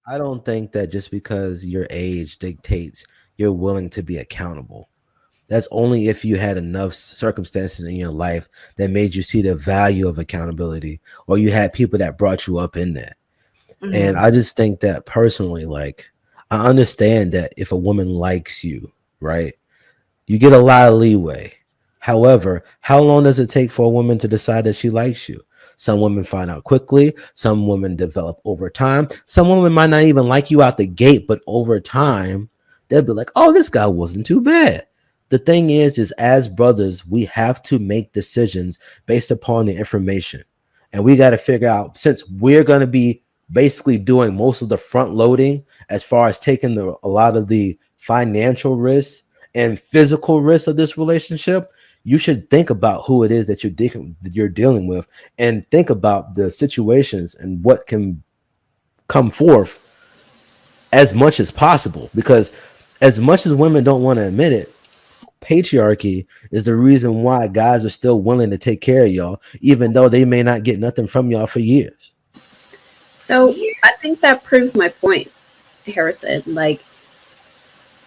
I don't think that just because your age dictates you're willing to be accountable. That's only if you had enough circumstances in your life that made you see the value of accountability, or you had people that brought you up in that. And Mhm. I just think that personally, like, I understand that if a woman likes you, right, you get a lot of leeway. However, how long does it take for a woman to decide that she likes you? Some women find out quickly. Some women develop over time. Some women might not even like you out the gate, but over time, they'll be like, oh, this guy wasn't too bad. The thing is as brothers, we have to make decisions based upon the information. And we got to figure out, since we're going to be basically doing most of the front loading as far as taking a lot of the financial risks and physical risks of this relationship, you should think about who it is that you're dealing with, and think about the situations and what can come forth as much as possible. Because as much as women don't want to admit it, patriarchy is the reason why guys are still willing to take care of y'all, even though they may not get nothing from y'all for years. So I think that proves my point, Harrison. Like,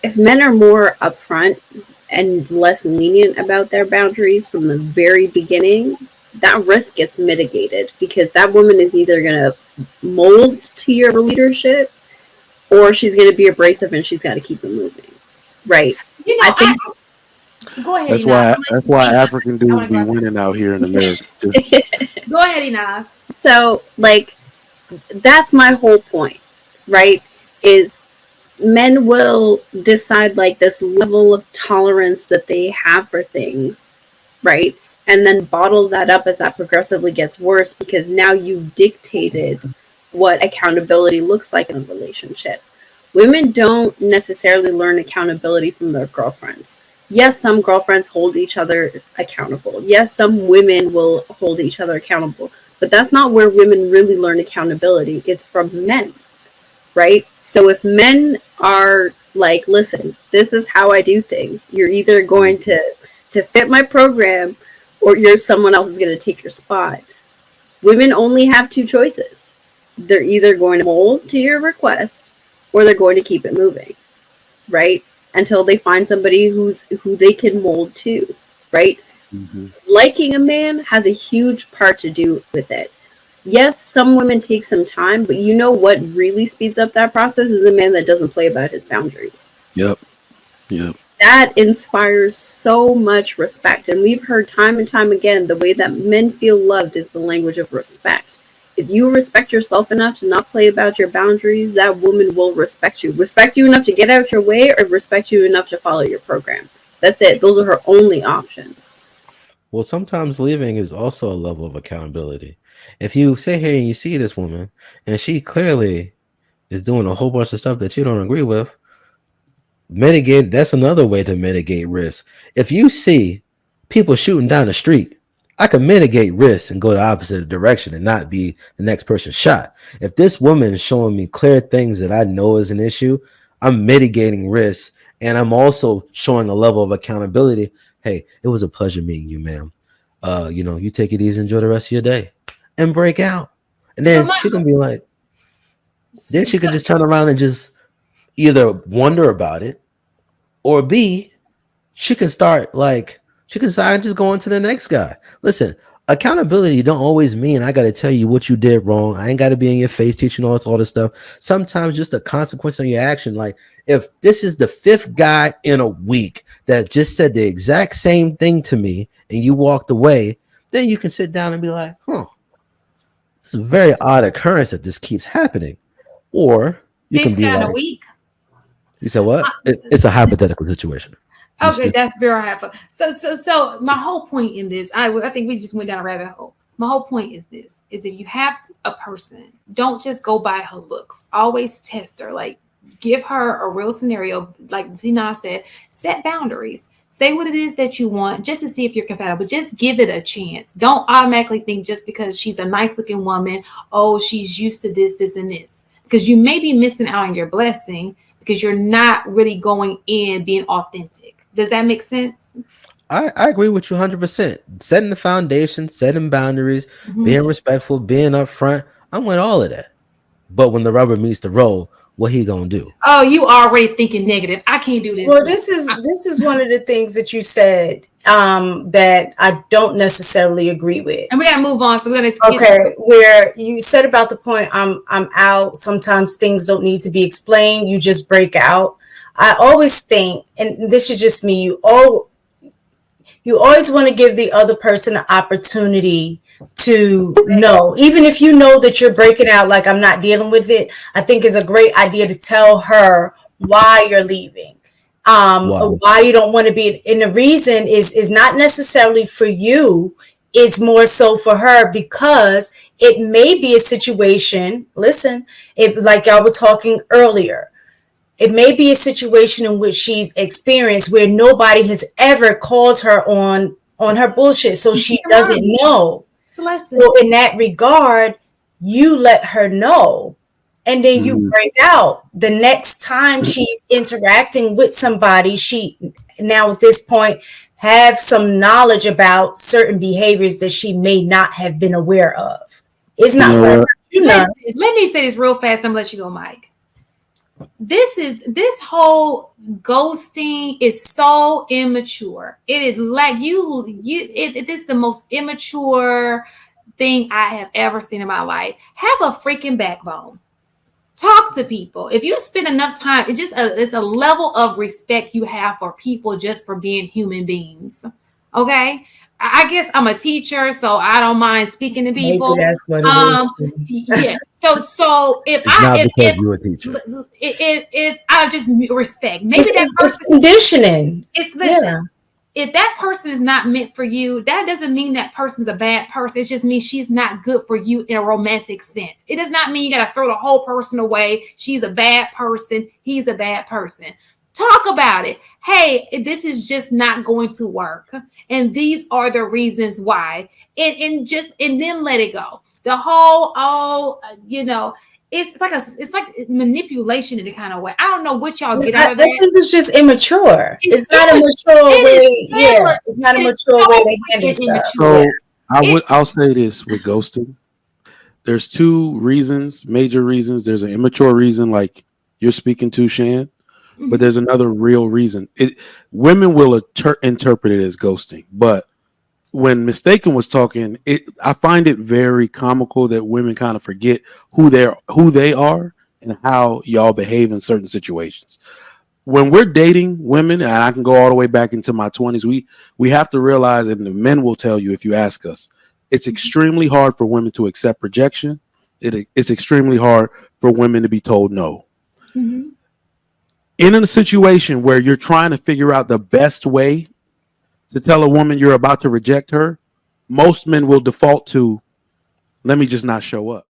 if men are more upfront and less lenient about their boundaries from the very beginning, that risk gets mitigated because that woman is either going to mold to your leadership or she's going to be abrasive and she's got to keep it moving. Right. You know, I think. go ahead, That's Enos. why I'm that's like, why Enos. African I dudes want to be go after. winning out here in America. Too. Go ahead, Enos. So, like, that's my whole point, right? Is men will decide like this level of tolerance that they have for things, right? And then bottle that up as that progressively gets worse because now you've dictated what accountability looks like in a relationship. Women don't necessarily learn accountability from their girlfriends. Yes, some girlfriends hold each other accountable. Yes, some women will hold each other accountable. But that's not where women really learn accountability. It's from men, right? So if men are like, listen, this is how I do things. You're either going to fit my program or you're someone else is going to take your spot. Women only have two choices. They're either going to mold to your request or they're going to keep it moving, right? Until they find somebody who they can mold to, right? Mm-hmm. Liking a man has a huge part to do with it. Yes, some women take some time, but you know what really speeds up that process is a man that doesn't play about his boundaries. Yep. Yep. That inspires so much respect. And we've heard time and time again the way that men feel loved is the language of respect. If you respect yourself enough to not play about your boundaries, that woman will respect you. Respect you enough to get out your way or respect you enough to follow your program. That's it. Those are her only options. Well, sometimes leaving is also a level of accountability. If you sit here and you see this woman and she clearly is doing a whole bunch of stuff that you don't agree with, mitigate, that's another way to mitigate risk. If you see people shooting down the street, I can mitigate risk and go the opposite direction and not be the next person shot. If this woman is showing me clear things that I know is an issue, I'm mitigating risk, and I'm also showing a level of accountability. Hey, it was a pleasure meeting you, ma'am. You take it easy, enjoy the rest of your day, and break out. And So then my she can be like, then she so, can just turn around and just either wonder about it, or B, she can start like she can start just going to the next guy. Listen, accountability don't always mean I got to tell you what you did wrong. I ain't got to be in your face teaching all this stuff. Sometimes just the consequence of your action. Like if this is the fifth guy in a week that just said the exact same thing to me and you walked away, then you can sit down and be like, huh, it's a very odd occurrence that this keeps happening. Or you can fifth be guy in a like, week. you said what? It's a hypothetical situation. Okay, that's very helpful. So my whole point in this, I think we just went down a rabbit hole. My whole point is this: is if you have a person, don't just go by her looks. Always test her. Like, give her a real scenario. Like Zena said, set boundaries. Say what it is that you want, just to see if you're compatible. Just give it a chance. Don't automatically think just because she's a nice looking woman, oh, she's used to this, and this, because you may be missing out on your blessing because you're not really going in being authentic. Does that make sense? I agree with you 100%. Setting the foundation, setting boundaries, Mhm. being respectful, being upfront. I'm with all of that. but when the rubber meets the road, what he gonna do? Oh, you already thinking negative. I can't do this. Well, this is one of the things that you said that I don't necessarily agree with. And we gotta move on. So we're gonna Okay, where you said about the point I'm out. Sometimes things don't need to be explained. You just break out. I always think, and this is just me, you always want to give the other person an opportunity to know, even if you know that you're breaking out, like I'm not dealing with it. I think it's a great idea to tell her why you're leaving, why you don't want to be. And the reason is not necessarily for you. It's more so for her, because it may be a situation. Listen, like y'all were talking earlier. It may be a situation in which she's experienced where nobody has ever called her on her bullshit, so she doesn't know. So in that regard, you let her know, and then you break out. The next time she's interacting with somebody, she now at this point have some knowledge about certain behaviors that she may not have been aware of. It's not Yeah. Let me say this real fast. I'm gonna let you go, Mike. This whole ghosting is so immature. It is like it is the most immature thing I have ever seen in my life. Have a freaking backbone. Talk to people. If you spend enough time, it's a level of respect you have for people just for being human beings. Okay. I guess I'm a teacher, so I don't mind speaking to people. Maybe that's what it is. Yeah. So if you're a teacher, if I just respect, maybe it's conditioning. Listen. If that person is not meant for you, that doesn't mean that person's a bad person. It just means she's not good for you in a romantic sense. It does not mean you got to throw the whole person away. She's a bad person. He's a bad person. Talk about it. Hey, this is just not going to work. And these are the reasons why. And then let it go. The whole, it's like manipulation in a kind of way. I don't know what y'all get out of that. I think it's just immature. It's not a mature way. Yeah, it's not a mature way to handle stuff. So I'll say this with ghosting. There's two reasons, major reasons. There's an immature reason, like you're speaking to, Shan, but there's another real reason. Women will interpret it as ghosting, but when Mistaken was talking, I find it very comical that women kind of forget who they are and how y'all behave in certain situations. When we're dating women, and I can go all the way back into my 20s, we have to realize, and the men will tell you if you ask us, it's extremely hard for women to accept rejection. It's extremely hard for women to be told no. Mm-hmm. In a situation where you're trying to figure out the best way to tell a woman you're about to reject her, most men will default to, let me just not show up.